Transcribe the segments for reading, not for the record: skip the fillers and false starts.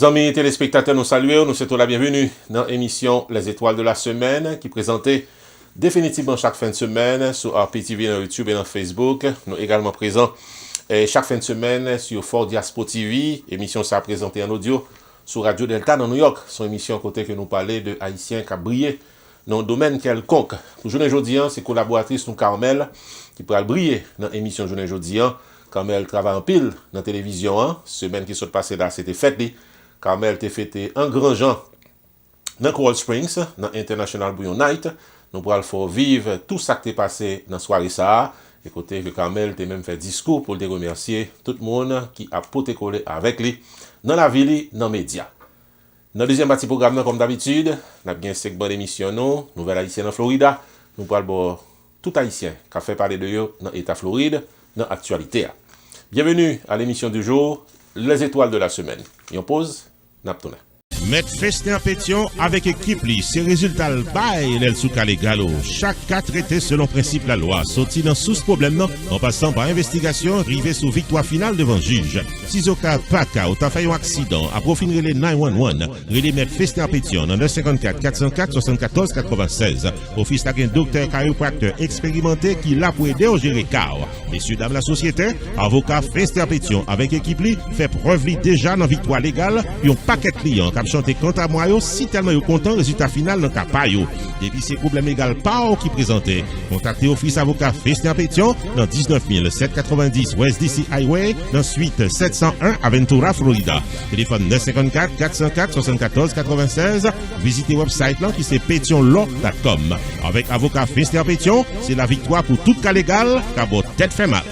Amis téléspectateurs, nous saluons, nous souhaitons la bienvenue dans l'émission Les Étoiles de la Semaine qui présentait définitivement chaque fin de semaine sur RPTV, dans YouTube et dans Facebook. Nous également présents chaque fin de semaine sur Fort Diaspo TV. Émission ça présentée en audio sur Radio Delta dans New York. Son émission côté que nous parlons de Haïtiens qui a brillé dans le domaine quelconque. Pour journée aujourd'hui, c'est collaboratrice nous Carmel qui pourra briller dans l'émission journée aujourd'hui. Carmel travaille en pile dans la télévision. Semaine qui s'est passée là, c'était fête. Carmel t'a fêté un grand genre dans Coral Springs, dans International Bouillon Night. Nous pourrons faire vivre tout ça qui t'est passé dans la soirée ça. Et côté que Carmel t'a même fait discours pour te remercier tout le monde qui a poté collé avec lui dans la ville, dans les médias. Dans le deuxième partie programme, comme d'habitude, nous avons bien 5 bonnes émissions, Nouvelle Haïtienne en Floride. Nous parlons tout Haïtien qui a fait parler de eux dans l'État Floride, dans l'actualité. Bienvenue à l'émission du jour, Les Étoiles de la Semaine. Et on pause, Naptona. Mettre Festin Pétion avec équipe li, ses résultats le bail l'el sous calé galo. Chaque cas traité selon principe la loi, sorti dans sous problème non, en passant par investigation, arrivé sous victoire finale devant juge. Si au cas pas cas ou t'as fait un accident, à profil les 911, relais mettre Festin Pétion dans 954 404 74 96. Office la docteur chiropracteur expérimenté qui l'a pour aider au gérer car. Messieurs dames la société, avocat Festin Pétion avec équipe li, fait preuve li déjà dans victoire légale, et un paquet client chanter quant à moi, si tellement content, résultat final dans ta paille. Depuis ces problèmes légaux pas qui présenté, contactez Office Avocat Festin Pétion dans 19 790 West DC Highway, dans suite 701 Aventura, Florida. Téléphone 954 404 74 96. Visitez website là qui c'est pétionlaw.com. Avec Avocat Festin Pétion, c'est la victoire pour tout cas légal, car votre tête fait mal.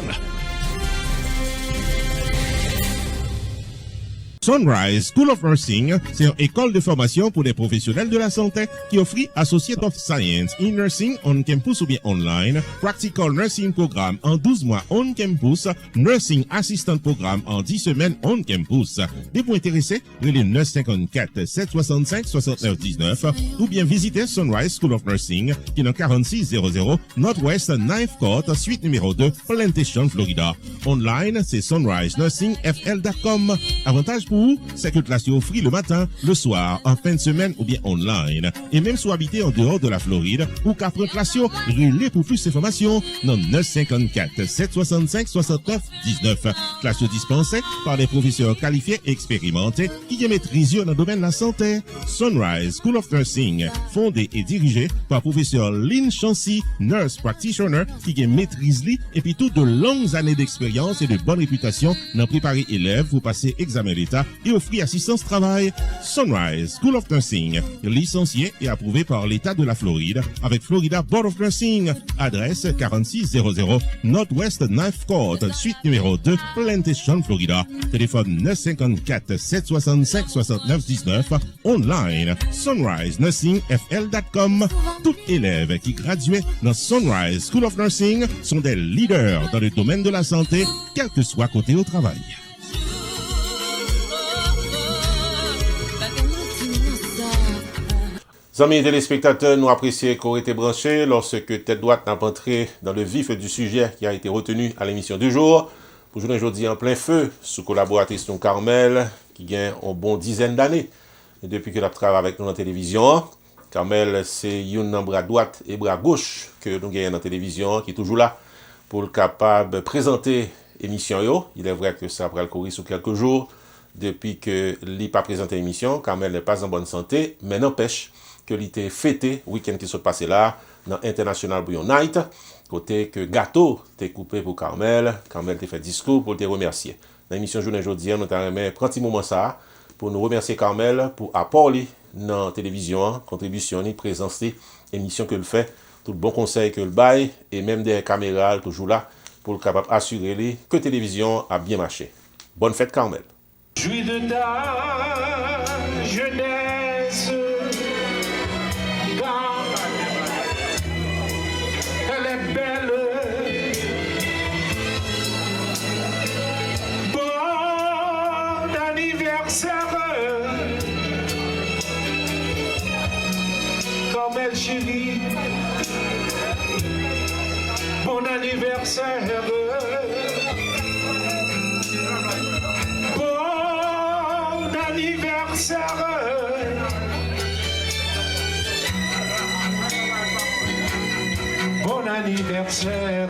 Sunrise School of Nursing, c'est une école de formation pour les professionnels de la santé qui offre Associate of Science in Nursing on campus ou bien online, Practical Nursing Programme en 12 mois on campus, Nursing Assistant Programme en 10 semaines on campus. Des points intéressés, relais 954 765 69 19 ou bien visitez Sunrise School of Nursing qui est dans 4600 Northwest 9th Court, suite numéro 2, Plantation, Florida. Online, c'est sunrisenursingfl.com. Avantage pour vous, c'est que classe est offerte le matin, le soir, en fin de semaine ou bien online. Et même si habité en dehors de la Floride ou qu'à prendre classe, relais pour plus d'informations dans 954 765 69 19. Classe dispensée par des professeurs qualifiés et expérimentés qui maîtrisent dans le domaine de la santé. Sunrise School of Nursing, fondé et dirigé par professeur Lynn Chancy, nurse practitioner qui maîtrise et puis toutes de longues années d'expérience et de bonne réputation dans préparer élèves pour passer examen d'État et offrir assistance travail. Sunrise School of Nursing, licencié et approuvé par l'État de la Floride avec Florida Board of Nursing. Adresse 4600 Northwest 9th Court, suite numéro 2, Plantation, Florida. Téléphone 954 765 69 19. Online, sunrisenursingfl.com. Tout élève qui graduait dans Sunrise School of Nursing sont des leaders dans le domaine de la santé, quel que soit côté au travail. Amis téléspectateurs, nous apprécions qu'on ait été branchés lorsque Tête Droite n'a pas entré dans le vif du sujet qui a été retenu à l'émission du jour. Pour journée aujourd'hui en plein feu, sous collaboratrice de Carmel, qui gagne une bonne dizaine d'années. Et depuis qu'elle a travaillé avec nous dans la télévision, Carmel, c'est une bras droite et bras gauche que nous gagnons dans la télévision, qui est toujours là pour être capable de présenter l'émission. Il est vrai que ça va le courir sous quelques jours. Depuis que il n'a pas présenté l'émission, Carmel n'est pas en bonne santé, mais n'empêche que l'été fêté, week-end qui s'est passé là, dans International Bouillon Night, côté que gâteau t'es coupé pour Carmel t'a fait discours pour te remercier. Dans l'émission journée aujourd'hui, nous avons pris un petit moment ça pour nous remercier Carmel pour apport dans la télévision, contribution, présence, émission que le fait, tout le bon conseil que le bail et même des caméras toujours là pour le capable assurer que la télévision a bien marché. Bonne fête Carmel. Jouis de ta jeunesse, car elle est belle. Bon anniversaire, Carmel chérie. Bon anniversaire. Bon anniversaire. anniversaire.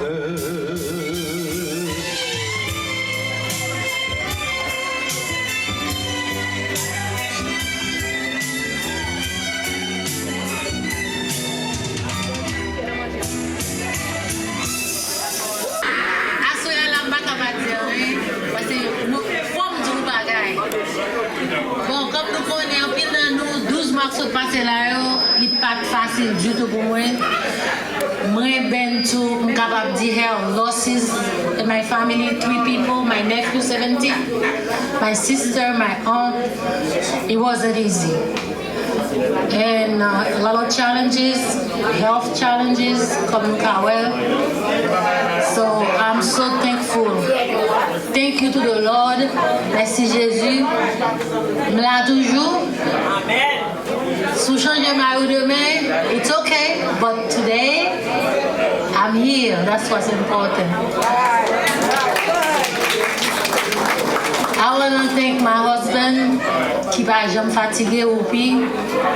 Bon, comme nous connaissons, pile dans nous, 12 mois qui sont passés là, il n'est pas facile du tout pour moi. Moi, ben to, I'm capable de dire losses in my family, 3 people, my nephew 70, my sister, my aunt. It wasn't easy. And a lot of challenges, health challenges, comme Kawel. So I'm so thankful. Thank you to the Lord. Merci Jésus. Me l'a toujours. Amen. Si je change ma vie demain, it's okay. But today, I'm here. That's what's important. I want to thank my husband qui va jamais fatiguer ou puis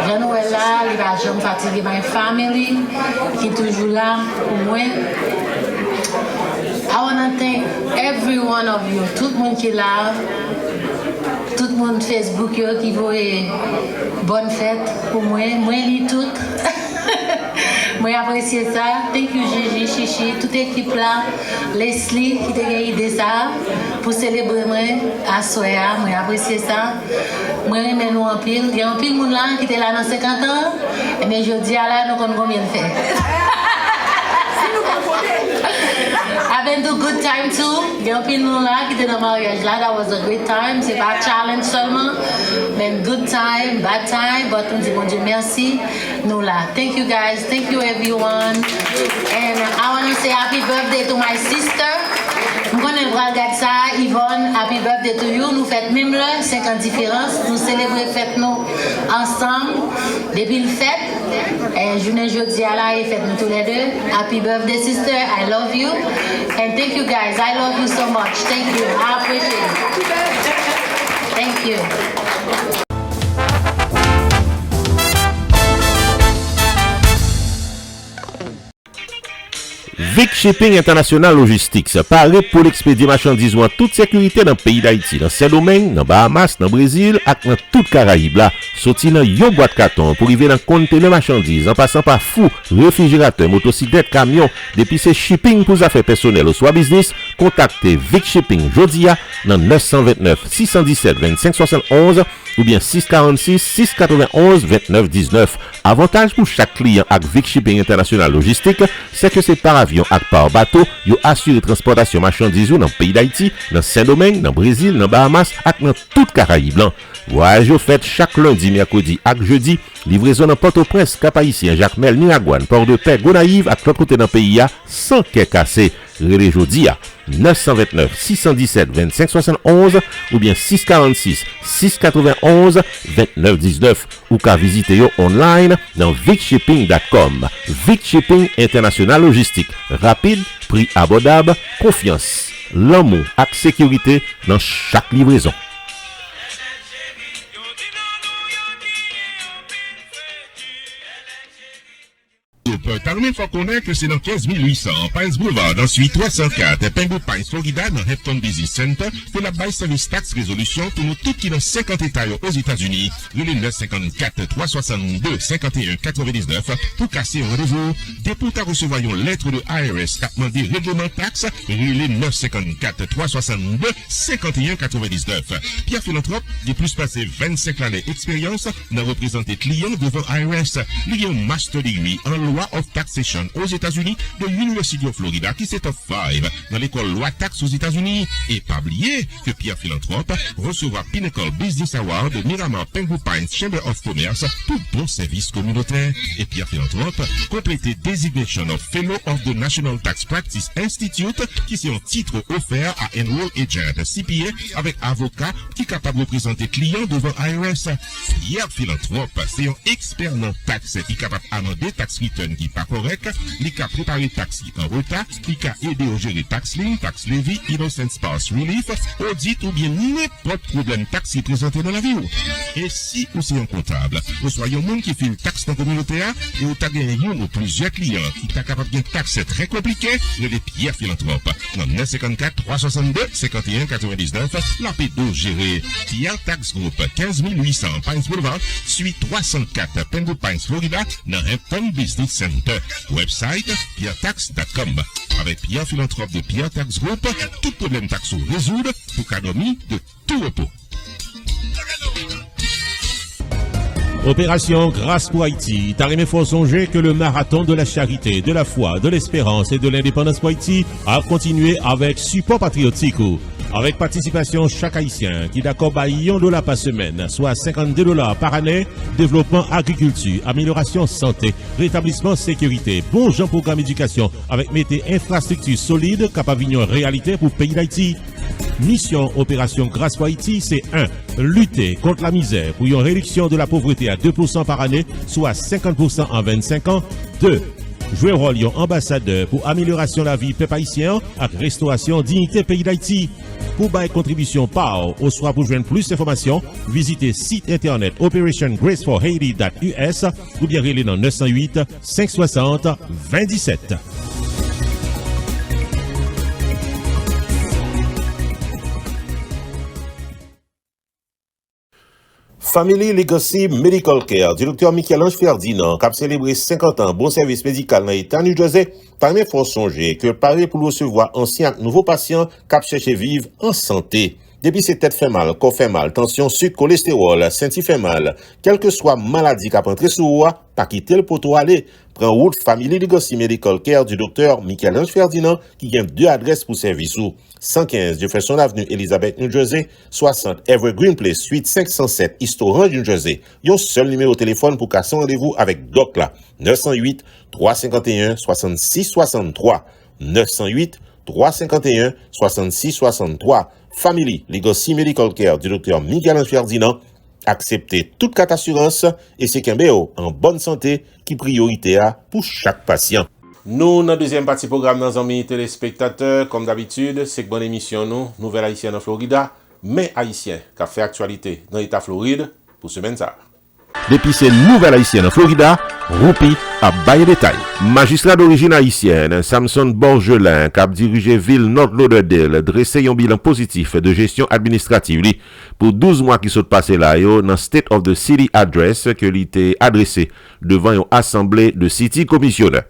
je nous est là, il va jamais fatiguer my family qui est toujours là pour moi. I want to thank every one of you, tout le monde qui est là, tout le monde Facebook qui voit bonne fête pour moi, moi lis tout. Moi apprécié ça. Thank you Gigi, Chichi, toute l'équipe là, Leslie qui t'a aidé ça pour célébrer moi à Soya. Moi apprécié ça. Moi aimé nous en pile. Il y a un pile monde là qui était là dans 50 ans. Et mais je dis à là nous connaissons combien de fait. I've been to good time too. Il y a un pile monde là qui était dans le mariage là. That was a great time. C'est pas challenge seulement, mais good time, bad time. But on dit bon Dieu merci. Nous là. Thank you guys. Thank you everyone. And I want to say happy birthday to my sister. I'm going to regarder ça, Yvonne. Happy birthday to you. Nous fêtons même là, 5 ans de différence. Nous célébrons fête nous ensemble depuis le fête. Et jeudi à la et fête nous tous les deux. Happy birthday sister. I love you. And thank you guys. I love you so much. Thank you. I appreciate it. Thank you. Vic Shipping International Logistics paraît pour l'expédier marchandises en toute sécurité dans le pays d'Haïti, dans Saint-Domingue, dans Bahamas, dans Brésil et dans toute Caraïbe là. Sorti dans yon boîte carton pour arriver dans conteneur marchandises en passant par fou, réfrigérateur, motocyclette, camion, depuis ces shipping pour affaires personnelles ou soit business, contactez Vic Shipping Jodia dans 929 617 25 71 ou bien 646 691 29 19. Avantage pour chaque client avec Vic Shipping International Logistique, c'est que c'est par avion et par bateau, yo assure transportation marchandises dans le pays d'Haïti, dans Saint-Domingue, dans Brésil, dans Bahamas et dans toute Caraïbe. Voyage au fait chaque lundi, mercredi et jeudi. Livraison dans Port-au-Prince, Cap-Haïtien, Jacmel, Miragouane, Port-de-Paix, Gonaïve et l'autre côté dans le pays sans quai cassé. Relais jeudi à 929 617 25 71 ou bien 646 691 29 19 ou qu'à visiter yo online dans vicshipping.com. Vic Shipping International Logistique. Rapide, prix abordable, confiance, l'amour et sécurité dans chaque livraison. Terminé, il faut connaître que c'est dans 15800 Pines Boulevard, dans suite 304, Penguin Pines, Florida, dans Hampton Business Center, pour la Buy Service Tax Resolution pour nous tous qui dans 50 États aux États-Unis. Le 954 362 51 99 pour casser un rendez-vous. Dès pour recevoir une lettre de IRS qui a demandé règlement taxe, le 954 362 51 99. Pierre Philanthrope, de plus passé 25 années d'expérience, n'a représenté clients devant IRS. Il a un master degree en loi of taxation aux États-Unis de l'University of Florida qui s'est top 5 dans l'école loi taxe aux États-Unis. Et pas oublier que Pierre Philanthrope recevra Pinnacle Business Award de Miramar Penguin Pines Chamber of Commerce pour bon service communautaire. Et Pierre Philanthrope complété Designation of Fellow of the National Tax Practice Institute qui c'est un titre offert à Enroll Agent CPA avec avocat qui est capable de représenter clients devant IRS. Pierre Philanthrope c'est un expert dans taxe qui est capable d'amender tax return qui pas correct correct, li ka préparer taxi en retard, li ka aider au gérer tax lien, tax levy, innocent spouse relief, audit ou bien n'importe problème taxi présenté dans la vie. Et si vous êtes un comptable, vous soyez un monde qui fait une taxe dans la communauté et vous avez un ou plusieurs clients qui sont capables de taxe très compliqué, le Pierre Philanthrope. Dans 954 362 51 99, la P12 gérée. Pierre Tax Group, 15 800 Pines Boulevard, suite 304 Penwood Pines, Florida, dans Hampton Business Center. Website pierretax.com. Avec Pierre Philanthrope de Pierre Tax Group, tout problème taxo résoudre pour économie de tout repos. Opération Grâce pour Haïti. Tarimé faut songer que le marathon de la charité, de la foi, de l'espérance et de l'indépendance pour Haïti a continué avec support patriotique. Avec participation chaque Haïtien qui d'accord par $1 par semaine, soit $52 par année, développement agriculture, amélioration santé, rétablissement sécurité, bon genre programme éducation avec mettez infrastructure solide capable de réalité pour le pays d'Haïti. Mission Opération Grâce pour Haïti, c'est 1. Lutter contre la misère pour une réduction de la pauvreté à 2% par année, soit 50% en 25 ans. 2. Jouer rôle ambassadeur pour amélioration de la vie peuple haïtien avec restauration dignité pays d'Haïti. Pour bailler contribution par ou soit pour joindre plus d'informations, visitez site internet operationgraceforhaiti.us ou bien relais dans 908 560 2017. Family Legacy Medical Care du Dr. Michel-Ange Ferdinand, qui a célébré 50 ans bon service médical dans l'État New Jersey, parmi faut songer que paré pour recevoir anciens et nouveaux patients qui cherchent vivre en santé. Depuis ces têtes fait mal, corps fait mal, tension, sucre, cholestérol, senti fait mal, quelle que soit maladie qui a rentré sous vous, pas quitter le poteau aller. Prends route Family Legacy Medical Care du Dr. Michel-Ange Ferdinand qui gagne 2 adresses pour service ou 115 Jefferson Avenue, Elizabeth, New Jersey, 60 Evergreen Place, suite 507 East Orange, New Jersey. Yon seul numéro de téléphone pour casser rendez-vous avec Doc là, 908 351 66 63 908 351 66 63. Family Legacy Medical Care du Dr. Michel-Ange Ferdinand. Acceptez toute carte assurance et c'est qu'un BO en bonne santé qui priorité a pour chaque patient. Nous, dans la deuxième partie programme, dans un mini téléspectateurs, comme d'habitude, c'est que bonne émission, nous, Nouvelle Haïtienne en Florida, mais Haïtien, qui a fait actualité dans l'État Floride pour semaine ça. Depuis ces nouvelles haïtiennes en Florida, Roupi a baillé détail. Magistrat d'origine haïtienne, Samson Borgelin, qui a dirigé ville North Lauderdale, dressé un bilan positif de gestion administrative pour 12 mois qui sont passés là, dans State of the City Address que l'ité adressé devant une assemblée de City Commissioner.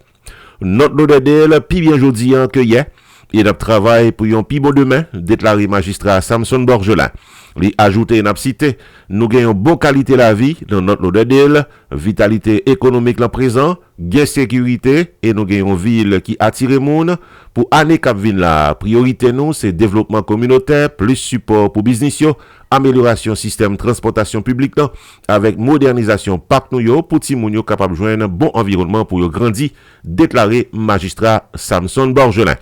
North Lauderdale, puis bien jodi que hier, il a travaillé pour un pi bon demain, déclaré magistrat Samson Borgelin. Li ajouté une cité, nous gagnons bonne qualité la vie dans notre Lauderdale, vitalité économique la présent, gain sécurité et nous gagnons ville qui attire monde pour année cap vinn la priorité nous c'est développement communautaire, plus support pour business yo, amélioration système transportation publique là, avec modernisation parc nou yo pour ti moun yo capable joindre bon environnement pour yo grandi, déclaré magistrat Samson Borgelin.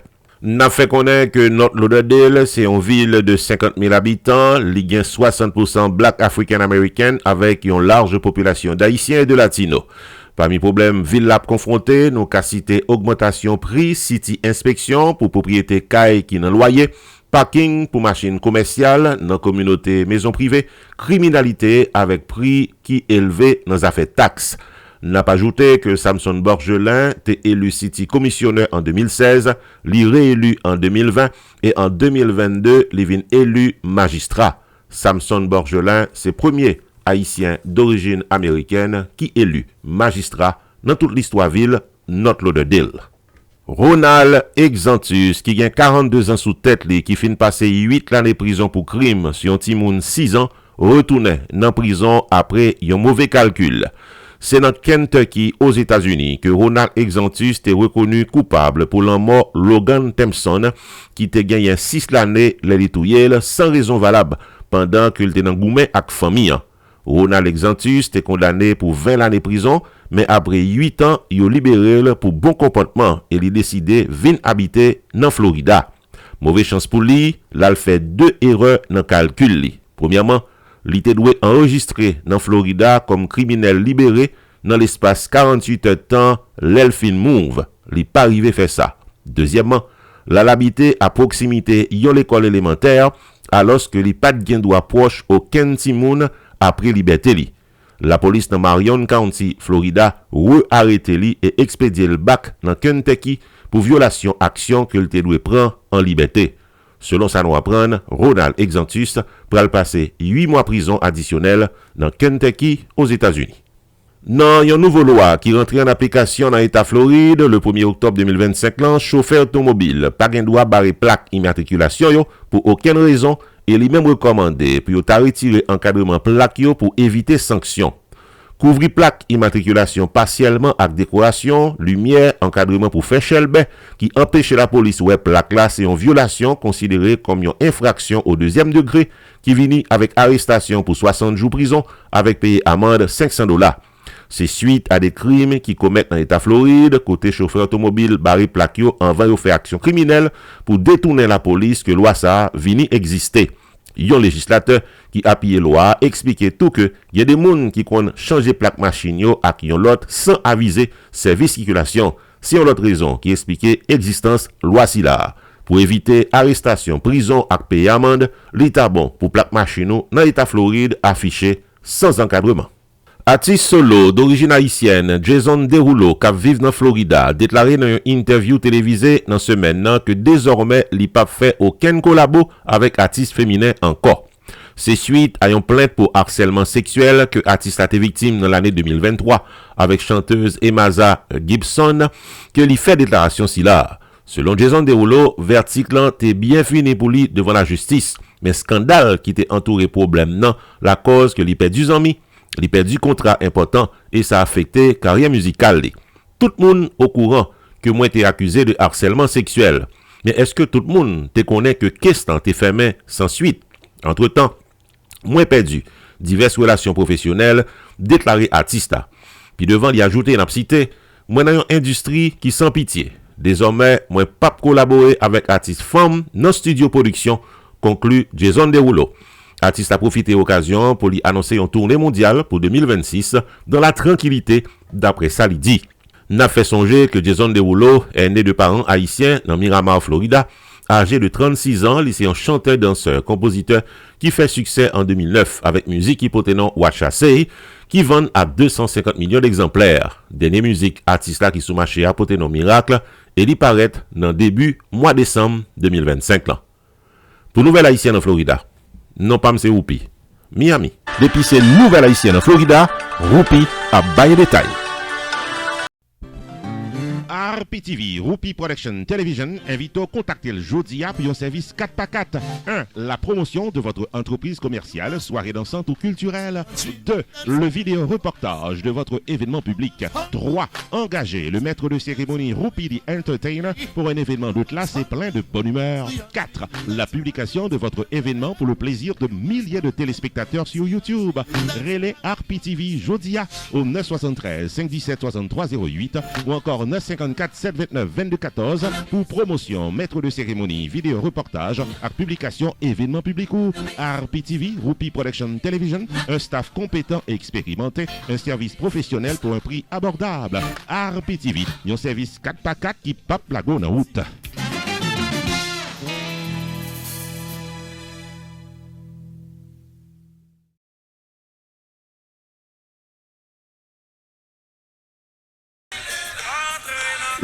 N'a fait connaître que North Lauderdale, c'est une ville de 50 000 habitants, li gen 60% Black African American avec une large population d'Haïtiens et de Latinos. Parmi les problèmes, ville l'a confronté, nous ka cité augmentation prix, city inspection pour propriété caille qui nan loyer, parking pour machines commerciales dans communauté maison privée, criminalité avec prix qui élevé dans affaires taxes. N'a pas ajouté que Samson Borgelin était élu City Commissioner en 2016, li réélu en 2020 et en 2022, li vin élu magistrat. Samson Borgelin, c'est premier haïtien d'origine américaine qui élu magistrat dans toute l'histoire ville North Lauderdale. Ronald Exantus, qui gagne 42 ans sous tête li, qui fin passer 8 l'année prison pour crime sur un petit moun 6 ans, retourne dans prison après un mauvais calcul. C'est dans Kentucky, aux États-Unis, que Ronald Exantus était reconnu coupable pour la mort Logan Thompson, qui était gagné 6 l'année l'élitouyel sans raison valable pendant qu'il était dans Goumen avec famille. Ronald Exantus était condamné pour 20 l'année prison, mais après 8 ans, il a libéré pour bon comportement et il a décidé de venir habiter dans Florida. Mauvaise chance pour lui, il a fait 2 erreurs dans le calcul. Premièrement, il était doué enregistré dans Florida comme criminel libéré dans l'espace 48 heures de temps, l'Elfin Move, li pas arrivé faire ça. Deuxièmement, l'habité à proximité yon l'école élémentaire, alors que li pas de gen droit proche aucun timoun après liberté li. La police dans Marion County, Florida, re-arrêté li et expédié le bac dans Kentucky pour violation action que le te doit prendre en liberté. Selon sa nous apprendre, Ronald Exantus pral passer 8 mois prison additionnelle dans Kentucky aux États-Unis. Dans une nouvelle loi qui rentre en application dans l'État Floride le 1er octobre 2025, là, chauffeur automobile pas gen droit barrer plaque immatriculation yo pour aucune raison et lui même recommandé pour ta retirer encadrement plaque yo pour éviter sanction. Couvrir plaque immatriculation partiellement avec décoration, lumière, encadrement pour faire chelbe qui empêche la police ouais plaque là c'est une violation considérée comme une infraction au deuxième degré qui vini avec arrestation pour 60 jours prison avec payer amende $500. C'est suite à des crimes qui commettent dans l'État Floride, côté chauffeur automobile barré plaque yo en va faire action criminelle pour détourner la police que loi ça vini exister. Yon législateur qui a pillé loi expliqué tout que y a des gens qui ont changé plaque machine yo ak yon l'autre sans aviser service circulation. C'est une autre raison qui expliquait existence loi si là. Pour éviter arrestation, prison ak payer amende, l'État bon pour plaque machine dans l'État Floride affiché sans encadrement. Artiste solo d'origine haïtienne, Jason Derulo, qui vit dans Florida, déclaré dans une interview télévisée dans semaine que désormais, il n'a pas fait aucun collabo avec artiste féminin encore. C'est suite à une plainte pour harcèlement sexuel que l'artiste a été victime dans l'année 2023 avec chanteuse Emaza Gibson que lui fait déclaration si là. Selon Jason Derulo, verdict était bien fini pour lui devant la justice, mais scandale qui était entouré problème non, la cause que lui perdu amis. Il perdu contrat important et ça a affecté carrière musicale. Tout le monde au courant que moi été accusé de harcèlement sexuel. Mais est-ce que tout le monde te connaît que qu'est-ce t'es fermé sans suite? Entre-temps, moi perdu diverses relations professionnelles déclaré artiste. Puis devant y ajouter une cité, moi dans une industrie qui sans pitié. Désormais, moi pas collaborer avec artistes femmes dans studio production, conclut Jason Derulo. L'artiste a profité de l'occasion pour lui annoncer une tournée mondiale pour 2026 dans la tranquillité, d'après ça il dit. N'a fait songer que Jason Derulo est né de parents haïtiens dans Miramar, Florida. Âgé de 36 ans, il est un chanteur, danseur, compositeur qui fait succès en 2009 avec musique hypoténon Watcha Say qui vend à 250 millions d'exemplaires. Dernière musique artiste là qui sous marché à Poténon Miracle et il paraît dans début mois décembre 2025 là. Pour Nouvelle Haïtienne en Florida. Non pas c'est Roupi. Miami. Depuis ces nouvelles haïtiennes en Florida, Roupi a baillé détail. RPTV, Roupi Production Television, invite à contacter le Jodia pour un service 4x4. 1. La promotion de votre entreprise commerciale, soirée dansante ou culturelle. 2. Le vidéo reportage de votre événement public. 3. Engager le maître de cérémonie Roupi the Entertainer pour un événement de classe et plein de bonne humeur. 4. La publication de votre événement pour le plaisir de milliers de téléspectateurs sur YouTube. Relais RPTV Jodia au 973 517 6308 ou encore 954 729 2214 pour promotion, maître de cérémonie, vidéo reportage, à publication, événement public ou RPTV, Roupi Production Television, un staff compétent et expérimenté, un service professionnel pour un prix abordable. RPTV, un service 4x4 qui pape la go en route.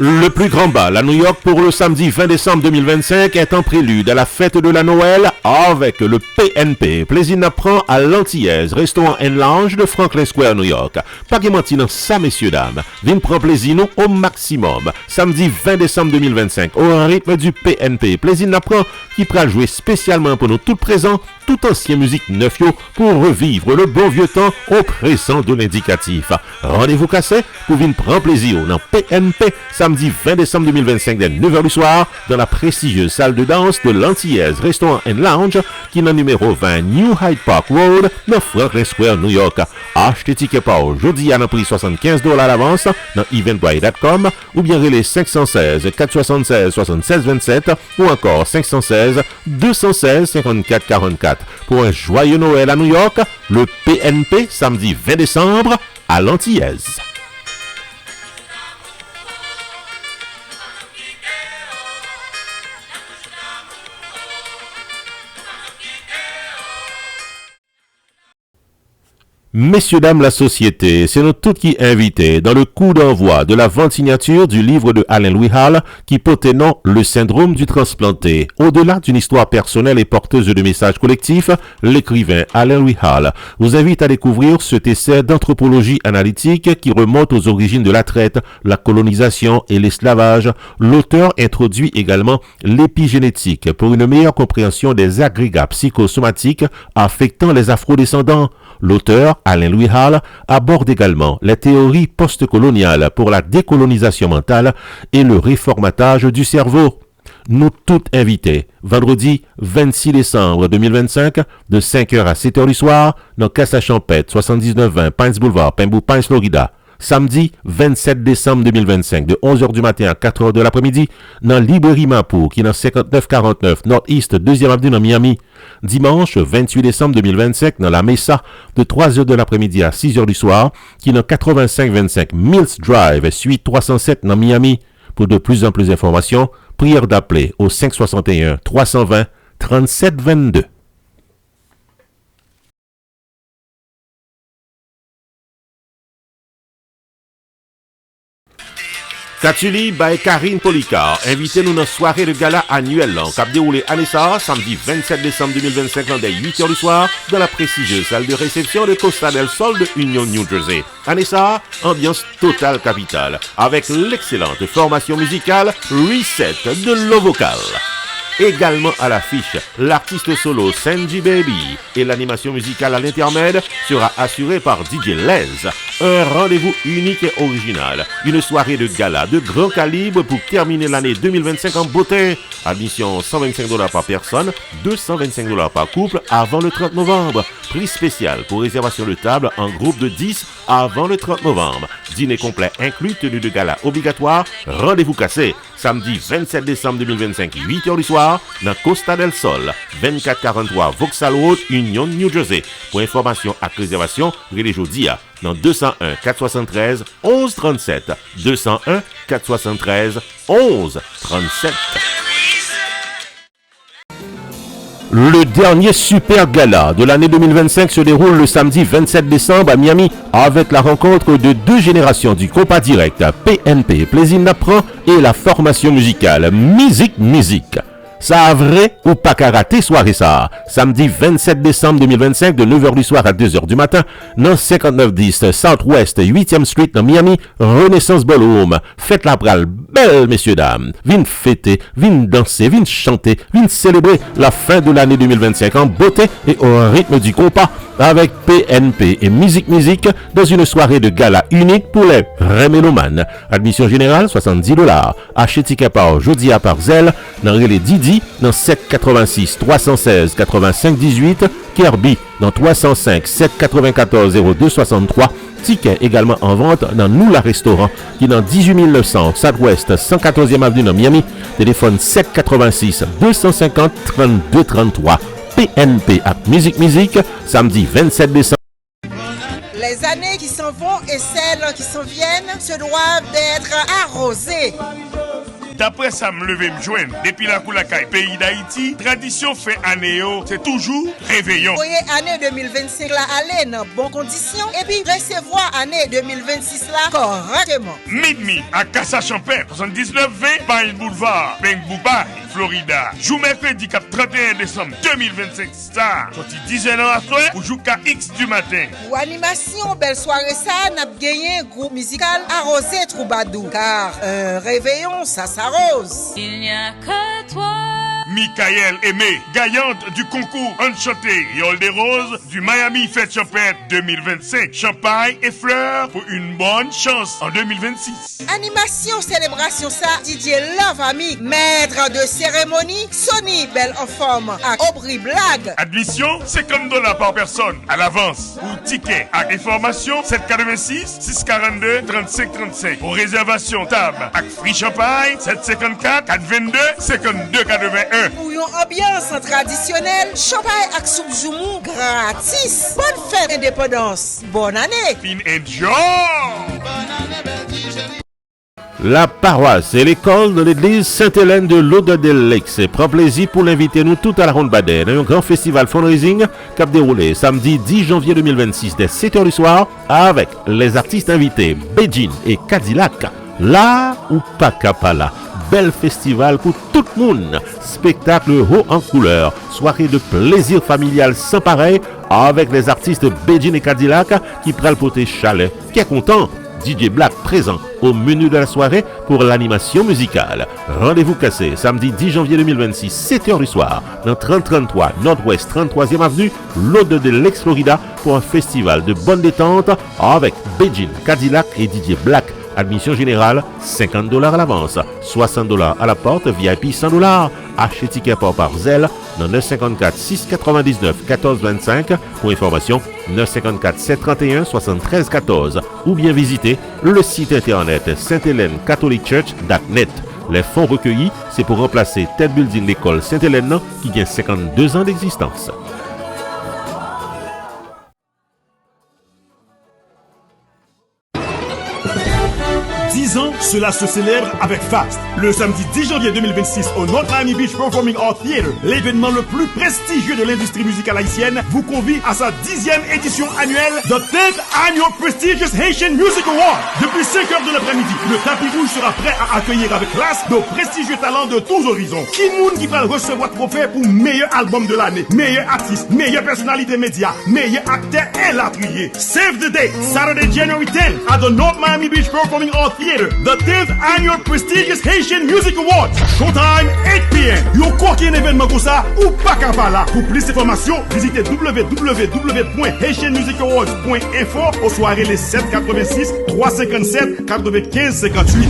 Le plus grand bal à New York pour le samedi 20 décembre 2025 est en prélude à la fête de la Noël avec le PNP. Plaisir n'apprend à l'Antillaise, restaurant and lounge de Franklin Square, New York. Pas dans ça, messieurs, dames. Viens prendre plaisir nous au maximum. Samedi 20 décembre 2025, au rythme du PNP. Plaisir n'apprend qui pourra jouer spécialement pour nous tout présents, tout ancien musique neuf yo pour revivre le bon vieux temps au présent de l'indicatif. Rendez-vous cassé pour venir prendre plaisir dans PNP samedi 20 décembre 2025 dès 9h du soir dans la prestigieuse salle de danse de l'Antillaise Restaurant and Lounge qui est dans numéro 20 New Hyde Park Road dans Franklin Square, New York. Achetez ticket par aujourd'hui à un prix $75 à l'avance dans eventbrite.com ou bien relais 516 476 76 27 ou encore 516 216 54 44 pour un joyeux Noël à New York, le PNP samedi 20 décembre à l'Antillaise. Messieurs, dames, la société, c'est nous tous qui invités dans le coup d'envoi de la vente signature du livre de Alain Louis Hall qui porte nom Le syndrome du transplanté. Au-delà d'une histoire personnelle et porteuse de messages collectifs, l'écrivain Alain Louis Hall vous invite à découvrir cet essai d'anthropologie analytique qui remonte aux origines de la traite, la colonisation et l'esclavage. L'auteur introduit également l'épigénétique pour une meilleure compréhension des agrégats psychosomatiques affectant les afrodescendants. L'auteur, Alain Louis Hall, aborde également les théories postcoloniales pour la décolonisation mentale et le réformatage du cerveau. Nous toutes invités, vendredi 26 décembre 2025, de 5h à 7h du soir, dans Casa Champette, 7920 Pines Boulevard, Pembou Pines, Florida. Samedi 27 décembre 2025, de 11h du matin à 4h de l'après-midi, dans Librairie Mapo, qui est dans 5949 Northeast 2e Avenue dans Miami. Dimanche 28 décembre 2025, dans la Mesa, de 3h de l'après-midi à 6h du soir, qui est dans 8525 Mills Drive, suite 307 dans Miami. Pour de plus en plus d'informations, prière d'appeler au 561 320 3722. Katuli by Karine Policard. Invitez-nous dans soirée de gala annuelle qui a déroulé à Nessa, samedi 27 décembre 2025, dès 8h du soir, dans la prestigieuse salle de réception de Costa del Sol de Union, New Jersey. À Nessa, ambiance totale capitale, avec l'excellente formation musicale Reset de l'eau vocale. Également à l'affiche, l'artiste solo Sanji Baby et l'animation musicale à l'intermède sera assurée par DJ Les. Un rendez-vous unique et original. Une soirée de gala de grand calibre pour terminer l'année 2025 en beauté. Admission $125 par personne, $225 par couple avant le 30 novembre. Prix spécial pour réservation de table en groupe de 10 avant le 30 novembre. Dîner complet inclus, tenue de gala obligatoire, rendez-vous cassé. Samedi 27 décembre 2025, 8h du soir, dans Costa del Sol, 2443 Vauxhall Road, Union, New Jersey. Pour information et réservation, relais Jodia dans 201 473 1137. 201 473 1137. Le dernier super gala de l'année 2025 se déroule le samedi 27 décembre à Miami avec la rencontre de deux générations du compas direct PNP, Plaisir Napran et la formation musicale Musique. Ça a vrai ou pas qu'à rater soirée ça. Samedi 27 décembre 2025 de 9h du soir à 2h du matin dans 5910 Southwest 8e Street dans Miami, Renaissance Ballroom. Faites la pral belle messieurs dames. Vine fêter, vine danser, vine chanter, vine célébrer la fin de l'année 2025 en beauté et au rythme du compas avec PNP et Musique dans une soirée de gala unique pour les vrais mélomanes. Admission générale $70. Achetez ticket par jeudi à Parzel dans les Didi dans 786 316 85 18, Kirby dans 305 794 0263. Ticket également en vente dans Nous la Restaurant qui est dans 18 900 Southwest 114e Avenue dans Miami. Téléphone 786 250 32 33. PNP à Musique, samedi 27 décembre. Les années qui s'en vont et celles qui s'en viennent se doivent d'être arrosées. D'après ça, me lever me joindre. Depuis la Koulakaï, pays d'Haïti, tradition fait année, c'est toujours réveillon. Voyez année 2025 là aller dans bonnes conditions et puis recevoir année 2026 là correctement. Midmi à Casa Champêtre, 7920 Pine Boulevard, Pembouba, Florida. Jour mercredi 31 décembre 2025 star. Sorti 10 ans à soir ou jusqu'à X du matin. Pour animation, belle soirée ça, n'a gagné un groupe musical Arrosé Troubadou. Car un réveillon, ça s'arrose. Il n'y a que toi. Michael Aimé, gagnante du concours Enchanté Yole des Roses du Miami Fête Champêtre 2025. Champagne et fleurs pour une bonne chance en 2026. Animation, célébration ça, Didier Love Ami, maître de cérémonie, Sonny Belle en forme, à Aubry Blague. Admission, $50 par personne à l'avance. Ou ticket à information, 786 642 35 35. Pour réservation table, avec free champagne, 754 422 52 81. Pour une ambiance traditionnelle, champagne ak soupe joumou gratis. Bonne fête indépendance. Bonne année. Fin enjoy! La paroisse et l'école de l'église Sainte-Hélène de Lauderdale-Lakes prend plaisir pour l'inviter nous tout à la Ronde Baden à un grand festival fundraising qui a déroulé samedi 10 janvier 2026 dès 7h du soir avec les artistes invités Bejin et Cadillac. Là ou pas capala. Bel festival pour tout le monde. Spectacle haut en couleur. Soirée de plaisir familial sans pareil avec les artistes Bejin et Cadillac qui prennent le poté chalet. Qui est content? DJ Black présent au menu de la soirée pour l'animation musicale. Rendez-vous cassé samedi 10 janvier 2026, 7h du soir, dans 3033 Nord-Ouest 33e Avenue, Lauderdale, Florida, pour un festival de bonne détente avec Bejin, Cadillac et DJ Black. Admission générale, $50 à l'avance, $60 à la porte, VIP $100. Achetez ticket par Zelle dans 954 699 1425. Pour information, 954 731 73 14. Ou bien visitez le site internet sainte-hélène-catholic-church.net. Les fonds recueillis, c'est pour remplacer Ted Building l'école Sainte-Hélène qui gagne 52 ans d'existence. Cela se célèbre avec Fast. Le samedi 10 janvier 2026 au North Miami Beach Performing Arts Theater, l'événement le plus prestigieux de l'industrie musicale haïtienne, vous convie à sa 10e édition annuelle, The 10th Annual Prestigious Haitian Music Award. Depuis 5h de l'après-midi, le tapis rouge sera prêt à accueillir avec classe de prestigieux talents de tous horizons. Qui moun qui va recevoir trophée pour meilleur album de l'année, meilleur artiste, meilleure personnalité média, meilleur acteur et l'appuyer. Save the date, Saturday, January 10th at the North Miami Beach Performing Arts Theater. The 10th Annual Prestigious Haitian Music Awards. Showtime 8 p.m. Yo quoi qu'il y ait un événement comme ça, ou pas qu'à pas là. Pour plus d'informations, visitez www.haitianmusicawards.info aux soirées les 786 357 95 58.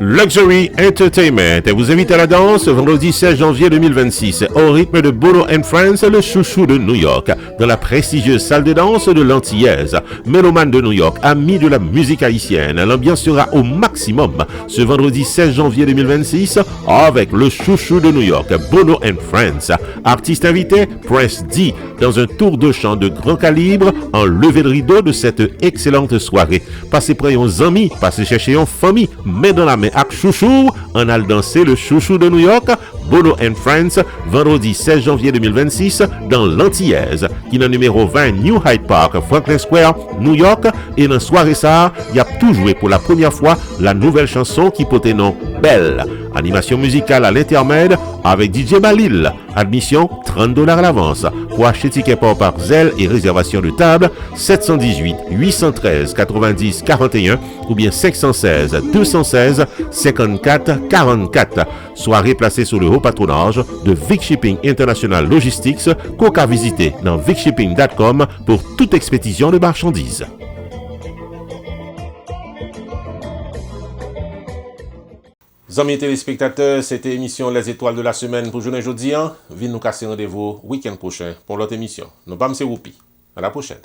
Luxury Entertainment vous invite à la danse vendredi 16 janvier 2026 au rythme de Bono and Friends, le chouchou de New York, dans la prestigieuse salle de danse de l'Antillaise. Mélomane de New York, ami de la musique haïtienne, l'ambiance sera au maximum ce vendredi 16 janvier 2026 avec le chouchou de New York, Bono and Friends. Artiste invité, Prince D, dans un tour de chant de grand calibre en levée de rideau de cette excellente soirée. Passez près aux amis, passez chercher une famille, mais dans la main avec chouchou, on a dansé le chouchou de New York, Bono and Friends, vendredi 16 janvier 2026 dans l'Antillaise, qui est dans numéro 20 New Hyde Park, Franklin Square, New York. Et dans soirée ça, il y a tout joué pour la première fois la nouvelle chanson qui portait nom Belle. Animation musicale à l'intermède avec DJ Balil. Admission $30 à l'avance. Pour acheter ticket par Zelle et réservation de table, 718 813 90 41 ou bien 516 216 54 44. Soirée placée sous le haut patronage de Vic Shipping International Logistics, qu'on a visité dans vicshipping.com pour toute expédition de marchandises. Amis téléspectateurs, c'était l'émission Les Étoiles de la Semaine pour journée jeudi. Venez nous casser rendez-vous week-end prochain pour l'autre émission. Nous sommes Whoopi. À la prochaine.